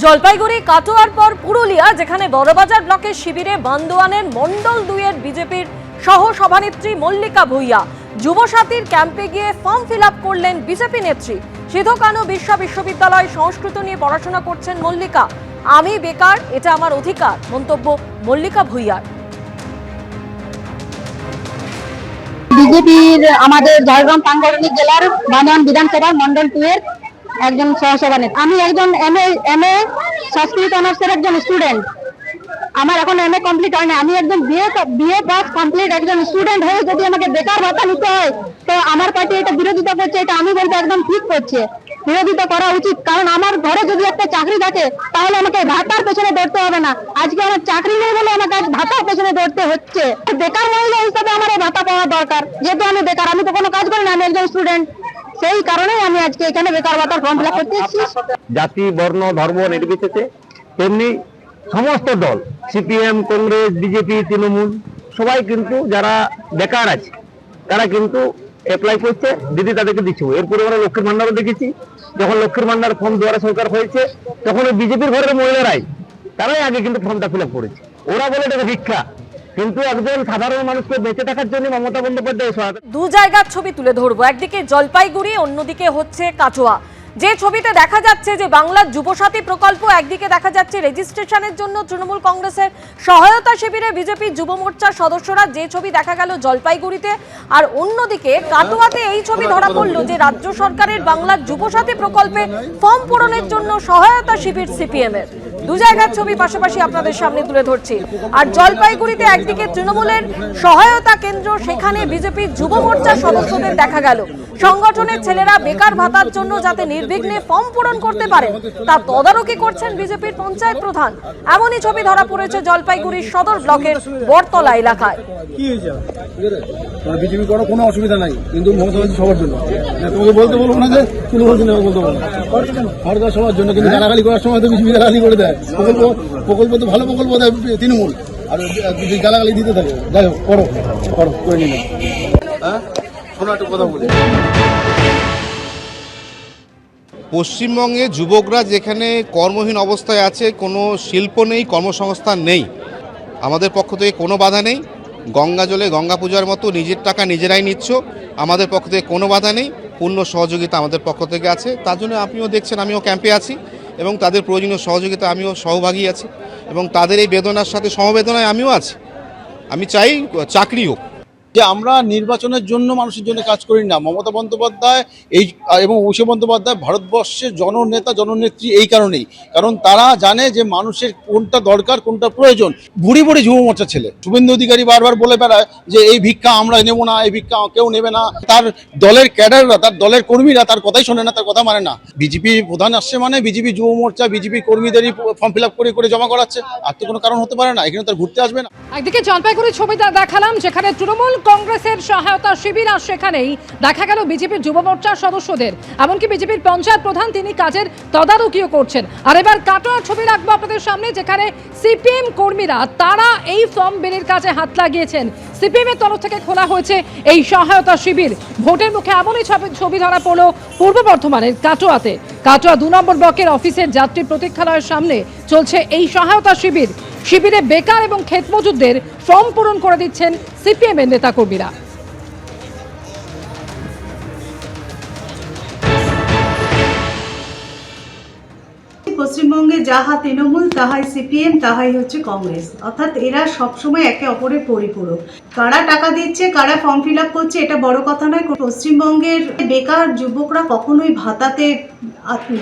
জলপাইগুড়ি কাটোয়ার পর পুরুলিয়া, যেখানে বড়বাজার ব্লকের শিবিরে বান্দোয়ানের মন্ডল 2 এর বিজেপির সহ সভানেত্রী মল্লিকা ভূঁইয়া যুবসাথীর ক্যাম্পে গিয়ে ফর্ম ফিল আপ করলেন বিজেপি নেত্রী। সিধু কানু বিশ্ববিদ্যালয় সংস্কৃত নিয়ে পড়াশোনা করছেন মল্লিকা। আমি বেকার, এটা আমার অধিকার, মন্তব্য মল্লিকা ভূঁইয়ার। বিজেপির আমাদের ঝাড়গ্রাম সাংগঠনিক জেলার বান্দোয়ান বিধানসভা মন্ডল 2 এর একজন সহসভানেত্রী। আমি একজন এমএ সংস্কৃত অনার্সের একজন স্টুডেন্ট। আমার এখন এমএ কমপ্লিট হয়নি, আমি একজন বিএ পাস কমপ্লিট একজন স্টুডেন্ট হয়ে যদি আমাকে বেকার ভাতা নিতে হয়, তো আমার পার্টি এটা বিরোধিতা করছে। এটা আমি বলবো একদম ঠিক করছে, বিরোধিতা করা উচিত। কারণ আমার ঘরে যদি একটা চাকরি থাকে তাহলে আমাকে ভাতার পেছনে দৌড়তে হবে না। আজকে আমার চাকরি নেই বলে আমাকে আজ ভাতার পেছনে দৌড়তে হচ্ছে। বেকার মহিলা হিসাবে আমার এই ভাতা পাওয়া দরকার। যেহেতু আমি বেকার, আমি তো কোনো কাজ করি না, আমি একজন স্টুডেন্ট। সেই কারণেই আমি আজকে এখানে বেকার ভাতার ফর্ম ফিল আপ করতে এসেছি। জাতি, বর্ণ, ধর্ম নির্বিশেষে তেমনি সমস্ত দল, সিপিএম, কংগ্রেস, বিজেপি, তৃণমূল, সবাই কিন্তু যারা বেকার আছে তারা কিন্তু অ্যাপ্লাই করছে। দিদি তাদেরকে দিচ্ছে। এরপরে আমরা লক্ষ্মীর ভান্ডারও দেখেছি। যখন লক্ষ্মীর ভান্ডার ফর্ম দুয়ারে সরকার হয়েছে, তখন ওই বিজেপির ঘরের মহিলারাই তারাই আগে কিন্তু ফর্মটা ফিল আপ করেছে। ওরা বলে এটা ভিক্ষা, কিন্তু একজন সাধারণ মানুষকে বেঁচে থাকার জন্য মমতা বন্দ্যোপাধ্যায় সহায়তা। দু জায়গার ছবি তুলে ধরবো, একদিকে জলপাইগুড়ি, অন্যদিকে হচ্ছে কাটোয়া। যে ছবিতে দেখা যাচ্ছে যে বাংলার যুবসাথী প্রকল্প, একদিকে দেখা যাচ্ছে রেজিস্ট্রেশনের জন্য তৃণমূল কংগ্রেসের সহায়তা শিবিরে বিজেপি যুব মোর্চার সদস্যরা, যে ছবি দেখা গেল জলপাইগুড়িতে। আর অন্যদিকে কাটোয়াতে এই ছবি ধরা পড়ল যে রাজ্য সরকারের বাংলার যুবসাথী প্রকল্পে ফর্ম পূরণের জন্য সহায়তা শিবির সিপিএম এর। দু জায়গার ছবি পাশাপাশি আপনাদের সামনে তুলে ধরছি। আর জলপাইগুড়িতে একদিকে তৃণমূলের সহায়তা কেন্দ্র, সেখানে বিজেপি যুব মোর্চার সদস্যদের দেখা গেল। সংগঠনের ছেলেরা বেকার ভাতার জন্য যাতে নির্বিঘ্নে ফর্ম পূরণ করতে পারেন তা তদারকি করছেন বিজেপির পঞ্চায়েত প্রধান। এমনই ছবি ধরা পড়েছে জলপাইগুড়ির সদর ব্লকের বটতলা এলাকায়। কি হয়েছে? বিজেপি করার কোনো অসুবিধা নাই, কিন্তু মমতা ব্যানার্জি সবার জন্য। তোমাকে বলতে বলবো না যে তুলে বলছি না, বলতে বলবো সরকার সবার জন্য, কিন্তু গালাগালি করার সময় তো বিজেপি গালাগালি করে দেয়। প্রকল্প তো ভালো প্রকল্প দেয় তৃণমূল, আর গালাগালি দিতে থাকে। যাই হোক, করো করে নিলে। হ্যাঁ, শোনো একটা কথা বলি। পশ্চিমবঙ্গে যুবকরা যেখানে কর্মহীন অবস্থায় আছে, কোনো শিল্প নেই, কর্মসংস্থান নেই, আমাদের পক্ষ থেকে কোনো বাধা নেই। গঙ্গা জলে গঙ্গা পূজার মতো নিজের টাকা নিজেরাই নিচ্ছ, আমাদের পক্ষ থেকে কোনো বাধা নেই। পূর্ণ সহযোগিতা আমাদের পক্ষ থেকে আছে। তার জন্য আপনিও দেখছেন আমিও ক্যাম্পে আছি, এবং তাদের প্রয়োজনীয় সহযোগিতা আমিও সহভাগী আছি, এবং তাদের এই বেদনার সাথে সমবেদনায় আমিও আছি। আমি চাই চাকরি হোক। যে আমরা নির্বাচনের জন্য মানুষের জন্য কাজ করি না। মমতা বন্দ্যোপাধ্যায় এবং অভিষেক বন্দ্যোপাধ্যায় ভারতবর্ষের জননেতা জননেত্রী এই কারণেই, কারণ তারা জানে যে মানুষের কোনটা দরকার, কোনটা প্রয়োজন। বুড়ি বুড়ি যুব মোর্চার ছেলে শুভেন্দু অধিকারী বারবার বলে বেড়ায় যে এই ভিক্ষা আমরা নেব না, এই ভিক্ষা কেউ নেবে না। তার দলের ক্যাডাররা, তার দলের কর্মীরা তার কথাই শোনে না, তার কথা মানে না। বিজেপি প্রধান আসছে মানে বিজেপি যুব মোর্চা বিজেপি কর্মীদেরই ফর্ম ফিল আপ করে জমা করাচ্ছে। আর তো কোনো কারণ হতে পারে না, এখানে তার ঘুরতে আসবে না। একদিকে জলপাইগুড়ির ছবিটা দেখালাম, যেখানে তৃণমূল কংগ্রেসের সহায়তা শিবির, আর সেখানেই দেখা গেল বিজেপির যুব মোর্চার সদস্যদের, এমনকি বিজেপির পঞ্চায়েত প্রধান তিনি কাজের তদারকিও করছেন। আর এবার কাটোয়ার ছবি রাখবো আপনাদের সামনে, যেখানে সিপিএম কর্মীরা তারা এই ফর্ম বিলির কাজে হাত লাগিয়েছেন। সিপিএম এর তরফ থেকে খোলা হয়েছে এই সহায়তা শিবির। ভোটের মুখে এমনই ছবি ধরা পড়লো পূর্ব বর্ধমানের কাটোয়াতে। কাটোয়া 2 নম্বর ব্লকের অফিসের যাত্রী প্রতীক্ষালয়ের সামনে চলছে এই সহায়তা শিবির। শিবিরে বেকার এবং ক্ষেত মজুরদের ফর্ম পূরণ করে দিচ্ছেন সিপিএম এর নেতাকর্মীরা। পশ্চিমবঙ্গে যাহা তৃণমূল, তাহাই সিপিএম, তাহাই হচ্ছে কংগ্রেস। অর্থাৎ এরা সবসময় একে অপরের পরিপূরক। কারা টাকা দিচ্ছে, কারা ফর্ম ফিল আপ করছে, এটা বড় কথা নয়। পশ্চিমবঙ্গের বেকার যুবকরা কখনোই ভাতাতে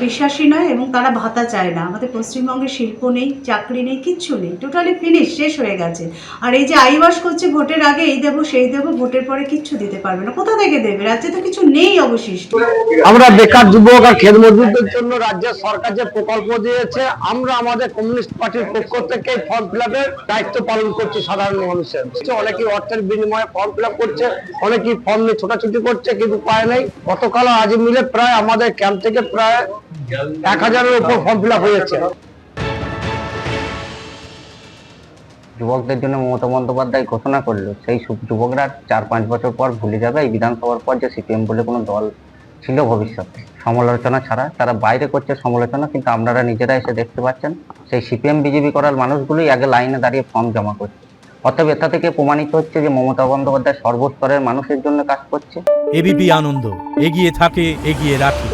বিশ্বাসী নয়, এবং তারা ভাতা চায় না। আমাদের পশ্চিমবঙ্গে শিল্প নেই, চাকরি নেই, কিচ্ছু নেই, টোটালি ফিনিশ, শেষ হয়ে গেছে। আর এই যে আইওয়াস করছে ভোটের আগে, এই দেবো সেই দেবো, ভোটের পরে কিচ্ছু দিতে পারবে না। কোথা থেকে দেবে? রাজ্যে তো কিছু নেই অবশিষ্ট। আমরা বেকার যুবক আর ক্ষেত মজদুরদের জন্য রাজ্যের সরকার যে প্রকল্প দিয়েছে, আমরা আমাদের কমিউনিস্ট পার্টির পক্ষ থেকে ফর্ম ফিল আপের দায়িত্ব পালন করছি। সাধারণ মানুষের অনেকেই অর্থের বিনিময়ে ফর্ম ফিল আপ করছে, অনেকেই ফর্ম নিয়ে ছোটাছুটি করছে, কিন্তু উপায় নেই। গতকাল আজ মিলে প্রায় আমাদের ক্যাম্প থেকে প্রায় 1000-এর উপর ফর্ম ফিল আপ হয়েছে। যুবকদের জন্য মমতা বন্দ্যোপাধ্যায় ঘোষণা করলো, সেই যুবকরা 4-5 বছর পর ভুলে যাবে এই বিধানসভার পর যে সিপিএম বলে কোনো দল ছিল ভবিষ্যতে। সমালোচনা ছাড়া তারা বাইরে করছে সমালোচনা, কিন্তু আপনারা নিজেরা এসে দেখতে পাচ্ছেন সেই সিপিএম বিজেপি করার মানুষগুলোই আগে লাইনে দাঁড়িয়ে ফর্ম জমা করছে। অতএব এটা থেকে প্রমাণিত হচ্ছে যে মমতা বন্দ্যোপাধ্যায় সর্বস্তরের মানুষের জন্য কাজ করছে। এবিপি আনন্দ, এগিয়ে থাকে, এগিয়ে রাখে।